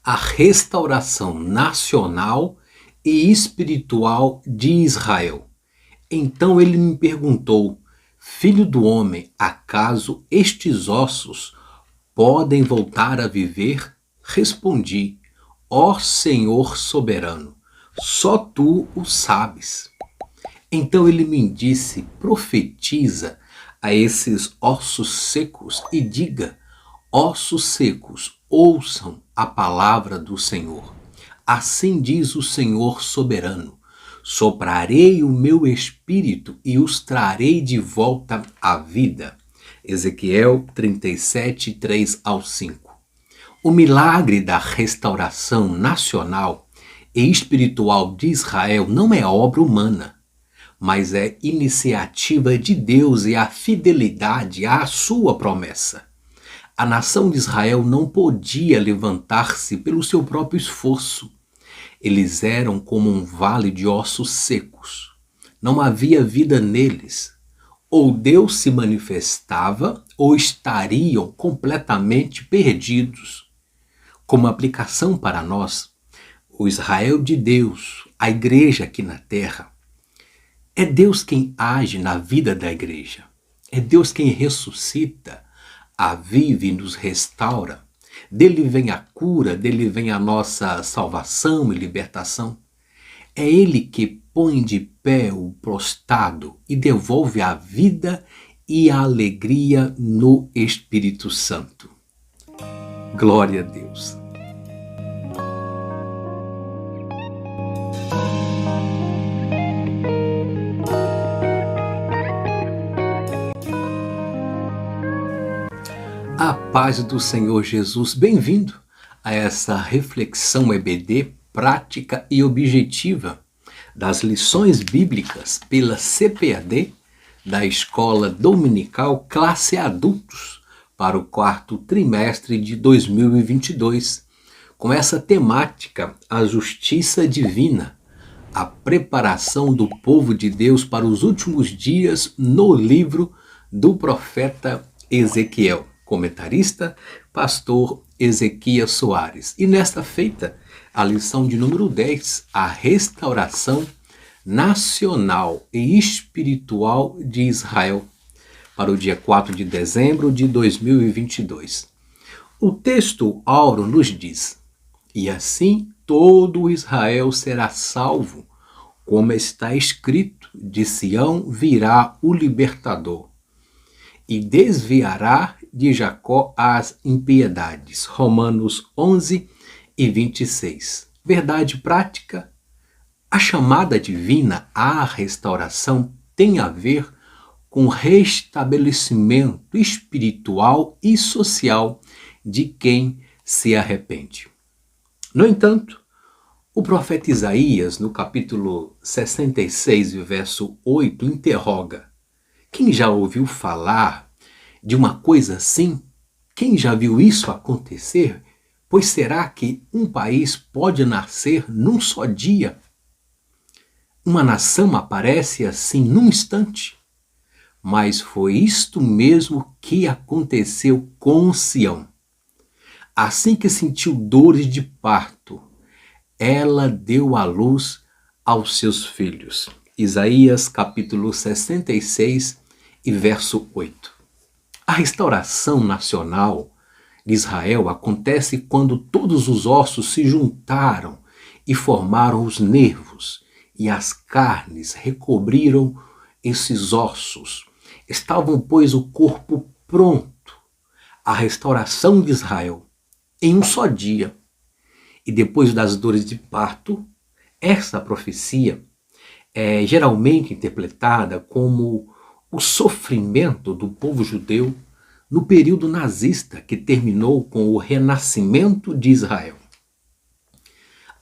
a restauração nacional e espiritual de Israel. Então ele me perguntou: Filho do homem, acaso estes ossos podem voltar a viver? Respondi: Ó Senhor soberano, só tu o sabes. Então ele me disse: profetiza a esses ossos secos e diga: ossos secos, ouçam a palavra do Senhor. Assim diz o Senhor soberano: soprarei o meu espírito e os trarei de volta à vida. Ezequiel 37, 3 ao 5. O milagre da restauração nacional e espiritual de Israel não é obra humana, mas é iniciativa de Deus e a fidelidade à sua promessa. A nação de Israel não podia levantar-se pelo seu próprio esforço. Eles eram como um vale de ossos secos. Não havia vida neles. Ou Deus se manifestava, ou estariam completamente perdidos. Como aplicação para nós, o Israel de Deus, a igreja aqui na terra, é Deus quem age na vida da igreja. É Deus quem ressuscita, aviva e nos restaura. Dele vem a cura, dele vem a nossa salvação e libertação. É Ele que põe de pé o prostrado e devolve a vida e a alegria no Espírito Santo. Glória a Deus. A paz do Senhor Jesus, bem-vindo a essa reflexão EBD prática e objetiva das lições bíblicas pela CPAD da Escola Dominical Classe Adultos para o quarto trimestre de 2022, com essa temática, a justiça divina, a preparação do povo de Deus para os últimos dias no livro do profeta Ezequiel. Comentarista, pastor Ezequias Soares. E nesta feita, a lição de número 10, a restauração nacional e espiritual de Israel, para o dia 4 de dezembro de 2022. O texto áureo nos diz: e assim todo Israel será salvo, como está escrito, de Sião virá o libertador, e desviará de Jacó as impiedades. Romanos 11 e 26. Verdade prática: a chamada divina à restauração tem a ver com o restabelecimento espiritual e social de quem se arrepende. No entanto, o profeta Isaías, no capítulo 66, verso 8, interroga: quem já ouviu falar de uma coisa assim? Quem já viu isso acontecer? Pois será que um país pode nascer num só dia? Uma nação aparece assim num instante? Mas foi isto mesmo que aconteceu com Sião. Assim que sentiu dores de parto, ela deu à luz aos seus filhos. Isaías capítulo 66 e verso 8. A restauração nacional de Israel acontece quando todos os ossos se juntaram e formaram os nervos, e as carnes recobriram esses ossos. Estavam, pois, o corpo pronto. A restauração de Israel em um só dia. E depois das dores de parto, essa profecia é geralmente interpretada como o sofrimento do povo judeu no período nazista que terminou com o renascimento de Israel.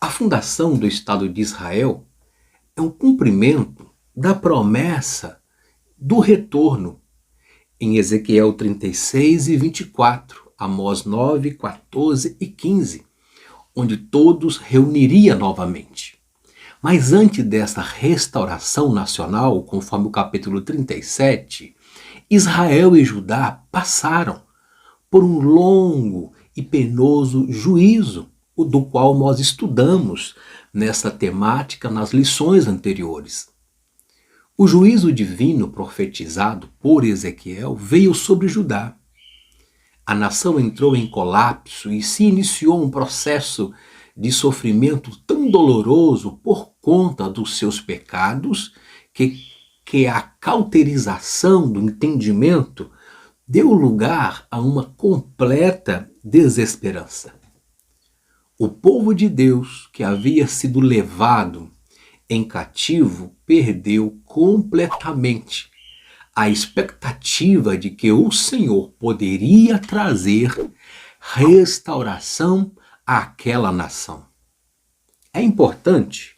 A fundação do Estado de Israel é um cumprimento da promessa do retorno em Ezequiel 36 e 24, Amós 9, 14 e 15, onde todos reuniria novamente. Mas antes dessa restauração nacional, conforme o capítulo 37, Israel e Judá passaram por um longo e penoso juízo o do qual nós estudamos nessa temática nas lições anteriores. O juízo divino profetizado por Ezequiel veio sobre Judá. A nação entrou em colapso e se iniciou um processo de sofrimento tão doloroso por conta dos seus pecados que a cauterização do entendimento deu lugar a uma completa desesperança. O povo de Deus, que havia sido levado em cativo, perdeu completamente a expectativa de que o Senhor poderia trazer restauração àquela nação. É importante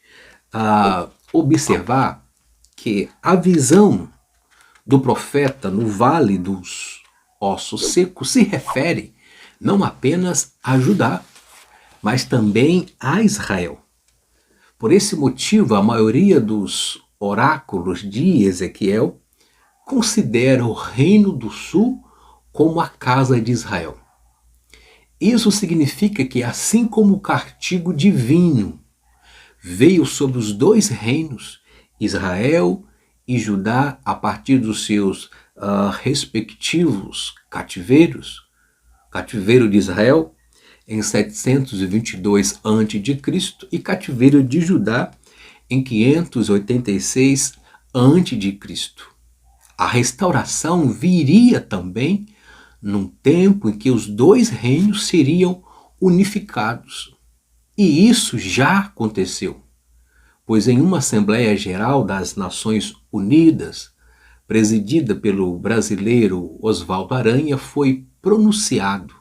observar que a visão do profeta no Vale dos Ossos Secos se refere não apenas a Judá, mas também a Israel. Por esse motivo, a maioria dos oráculos de Ezequiel considera o Reino do Sul como a casa de Israel. Isso significa que, assim como o castigo divino veio sobre os dois reinos, Israel e Judá, a partir dos seus respectivos cativeiros, cativeiro de Israel em 722 a.C. e cativeiro de Judá em 586 a.C. A restauração viria também num tempo em que os dois reinos seriam unificados. E isso já aconteceu, pois em uma Assembleia Geral das Nações Unidas, presidida pelo brasileiro Oswaldo Aranha, foi pronunciado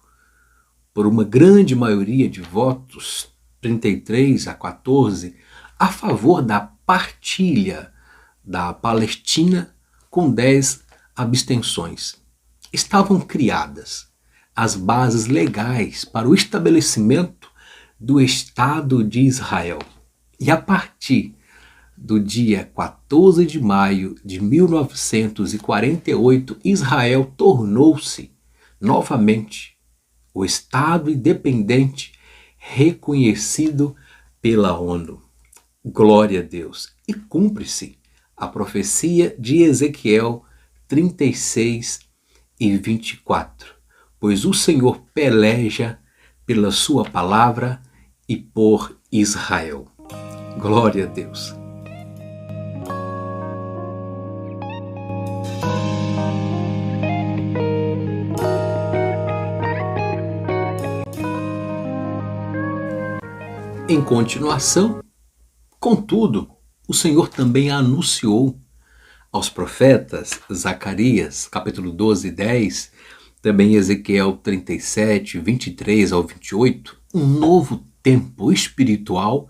por uma grande maioria de votos, 33-14, a favor da partilha da Palestina com 10 abstenções. Estavam criadas as bases legais para o estabelecimento do Estado de Israel. E a partir do dia 14 de maio de 1948, Israel tornou-se novamente o Estado independente reconhecido pela ONU. Glória a Deus! E cumpre-se a profecia de Ezequiel 36:24. Pois o Senhor peleja pela sua palavra e por Israel. Glória a Deus! Em continuação, contudo, o Senhor também anunciou aos profetas Zacarias, capítulo 12:10, também Ezequiel 37:23-28, um novo tempo espiritual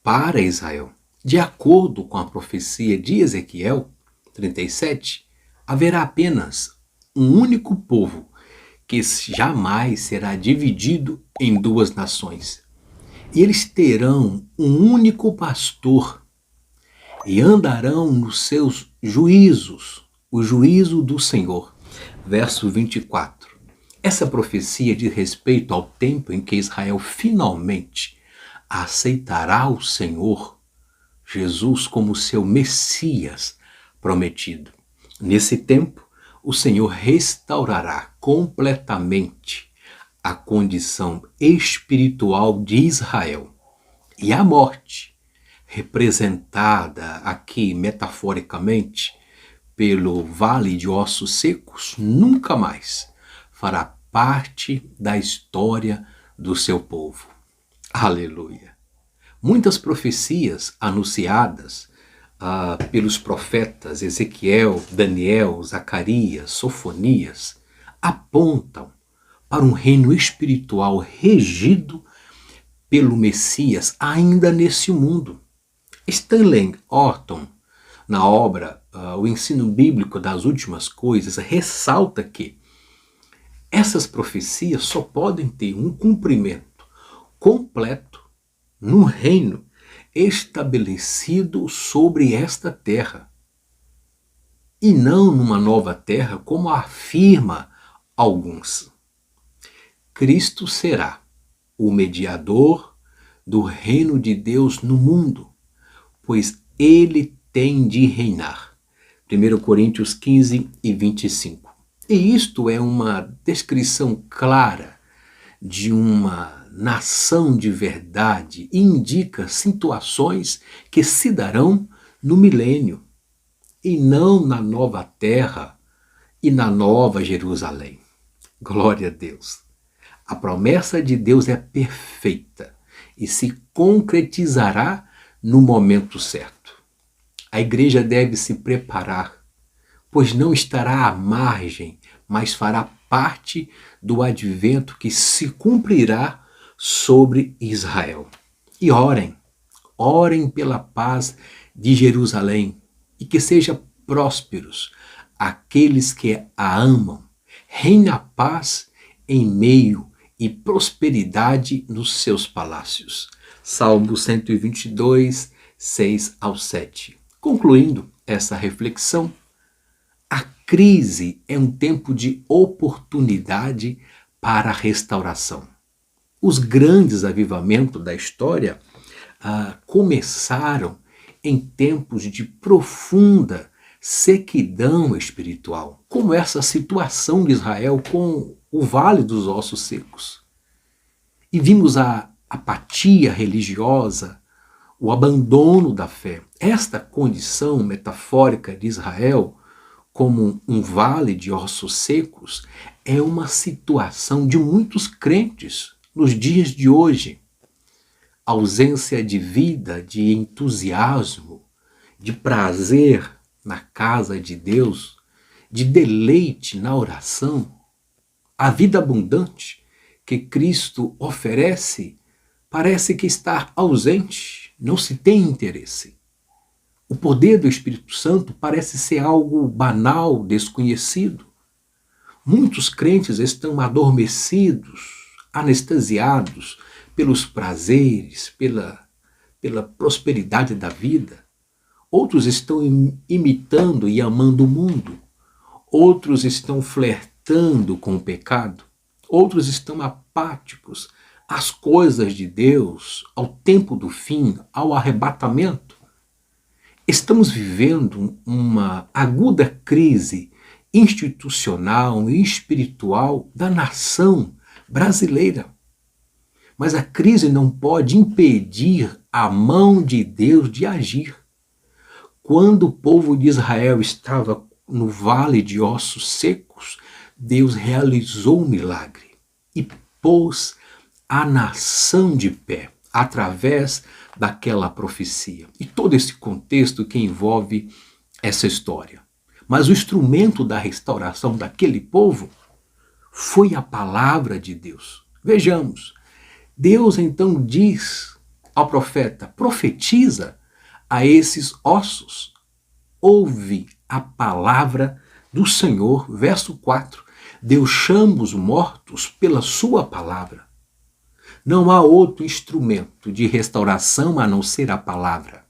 para Israel. De acordo com a profecia de Ezequiel 37, haverá apenas um único povo que jamais será dividido em duas nações. E eles terão um único pastor e andarão nos seus juízos, o juízo do Senhor. Verso 24. Essa profecia diz respeito ao tempo em que Israel finalmente aceitará o Senhor Jesus como seu Messias prometido. Nesse tempo, o Senhor restaurará completamente a condição espiritual de Israel. E a morte, representada aqui metaforicamente pelo Vale de Ossos Secos, nunca mais fará parte da história do seu povo. Aleluia! Muitas profecias anunciadas pelos profetas Ezequiel, Daniel, Zacarias, Sofonias apontam para um reino espiritual regido pelo Messias ainda nesse mundo. Stanley Orton, na obra O Ensino Bíblico das Últimas Coisas, ressalta que essas profecias só podem ter um cumprimento completo no reino estabelecido sobre esta terra, e não numa nova terra, como afirma alguns. Cristo será o mediador do reino de Deus no mundo, pois ele tem de reinar. 1 Coríntios 15 e 25. E isto é uma descrição clara de uma nação de verdade e indica situações que se darão no milênio e não na nova terra e na nova Jerusalém. Glória a Deus. A promessa de Deus é perfeita e se concretizará no momento certo. A igreja deve se preparar, pois não estará à margem, mas fará parte do advento que se cumprirá sobre Israel. E orem pela paz de Jerusalém e que sejam prósperos aqueles que a amam. Reina a paz em meio e prosperidade nos seus palácios. Salmo 122, 6 ao 7. Concluindo essa reflexão, a crise é um tempo de oportunidade para a restauração. Os grandes avivamentos da história começaram em tempos de profunda sequidão espiritual, como essa situação de Israel com o Vale dos Ossos Secos. E vimos a apatia religiosa, o abandono da fé. Esta condição metafórica de Israel, como um vale de ossos secos, é uma situação de muitos crentes nos dias de hoje. Ausência de vida, de entusiasmo, de prazer na casa de Deus, de deleite na oração. A vida abundante que Cristo oferece parece que está ausente, não se tem interesse. O poder do Espírito Santo parece ser algo banal, desconhecido. Muitos crentes estão adormecidos, anestesiados pelos prazeres, pela prosperidade da vida. Outros estão imitando e amando o mundo. Outros estão flertando com o pecado. Outros estão apáticos às coisas de Deus, ao tempo do fim, ao arrebatamento. Estamos vivendo uma aguda crise institucional e espiritual da nação brasileira. Mas a crise não pode impedir a mão de Deus de agir. Quando o povo de Israel estava no vale de ossos secos, Deus realizou um milagre e pôs a nação de pé através daquela profecia. E todo esse contexto que envolve essa história. Mas o instrumento da restauração daquele povo foi a palavra de Deus. Vejamos, Deus então diz ao profeta, profetiza a esses ossos. Ouve a palavra do Senhor, verso 4. Deus chama os mortos pela sua palavra. Não há outro instrumento de restauração a não ser a palavra.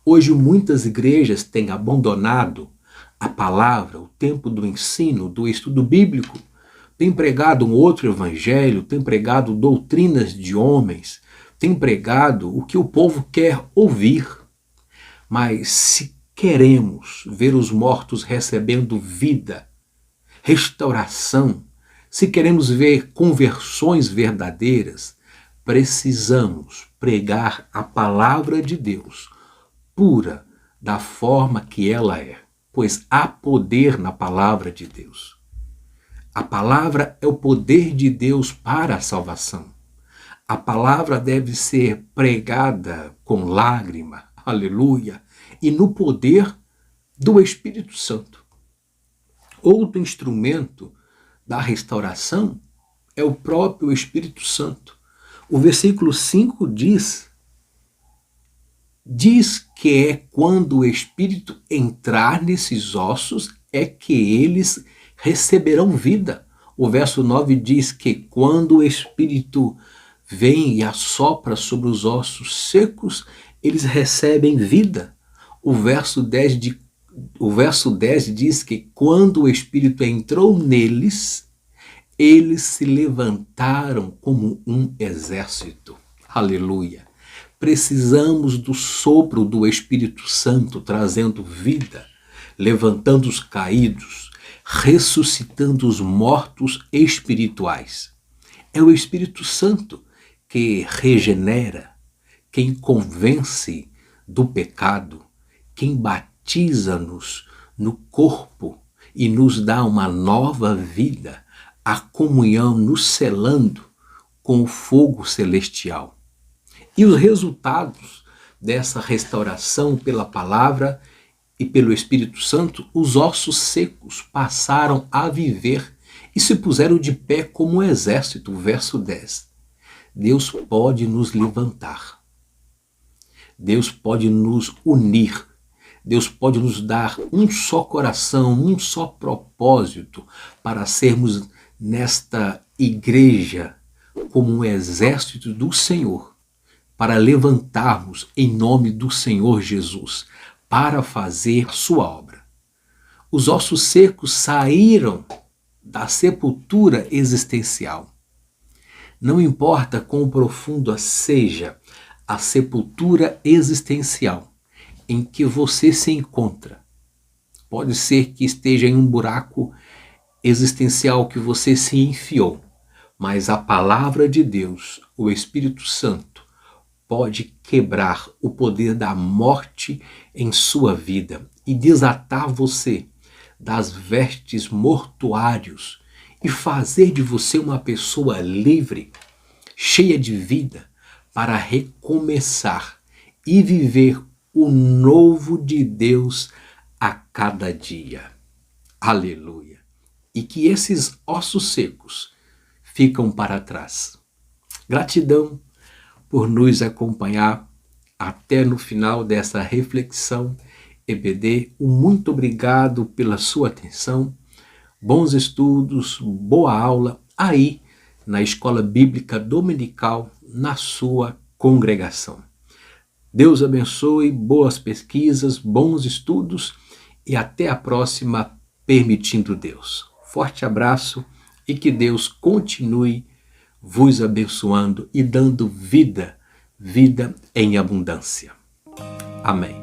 Hoje muitas igrejas têm abandonado a palavra, o tempo do ensino, do estudo bíblico, têm pregado um outro evangelho, têm pregado doutrinas de homens, têm pregado o que o povo quer ouvir. Mas se queremos ver os mortos recebendo vida, restauração, se queremos ver conversões verdadeiras, precisamos pregar a palavra de Deus, pura, da forma que ela é, pois há poder na palavra de Deus. A palavra é o poder de Deus para a salvação. A palavra deve ser pregada com lágrima, aleluia, e no poder do Espírito Santo. Outro instrumento da restauração é o próprio Espírito Santo. O versículo 5 diz que é quando o Espírito entrar nesses ossos é que eles receberão vida. O verso 9 diz que quando o Espírito vem e assopra sobre os ossos secos, eles recebem vida. O verso 10 diz que quando o Espírito entrou neles, Eles se levantaram como um exército. Aleluia. Precisamos do sopro do Espírito Santo trazendo vida, levantando os caídos, ressuscitando os mortos espirituais. É o Espírito Santo que regenera, quem convence do pecado, quem batiza-nos no corpo e nos dá uma nova vida, a comunhão nos selando com o fogo celestial. E os resultados dessa restauração pela palavra e pelo Espírito Santo, os ossos secos passaram a viver e se puseram de pé como um exército. Verso 10. Deus pode nos levantar. Deus pode nos unir. Deus pode nos dar um só coração, um só propósito para sermos nesta igreja como um exército do Senhor, para levantarmos em nome do Senhor Jesus, para fazer sua obra. Os ossos secos saíram da sepultura existencial. Não importa quão profunda seja a sepultura existencial em que você se encontra. Pode ser que esteja em um buraco existencial que você se enfiou, mas a palavra de Deus, o Espírito Santo, pode quebrar o poder da morte em sua vida e desatar você das vestes mortuários e fazer de você uma pessoa livre, cheia de vida, para recomeçar e viver o novo de Deus a cada dia. Aleluia! E que esses ossos secos ficam para trás. Gratidão por nos acompanhar até no final dessa reflexão EBD. Muito obrigado pela sua atenção. Bons estudos, boa aula aí na Escola Bíblica Dominical, na sua congregação. Deus abençoe, boas pesquisas, bons estudos e até a próxima, permitindo Deus. Forte abraço e que Deus continue vos abençoando e dando vida em abundância. Amém.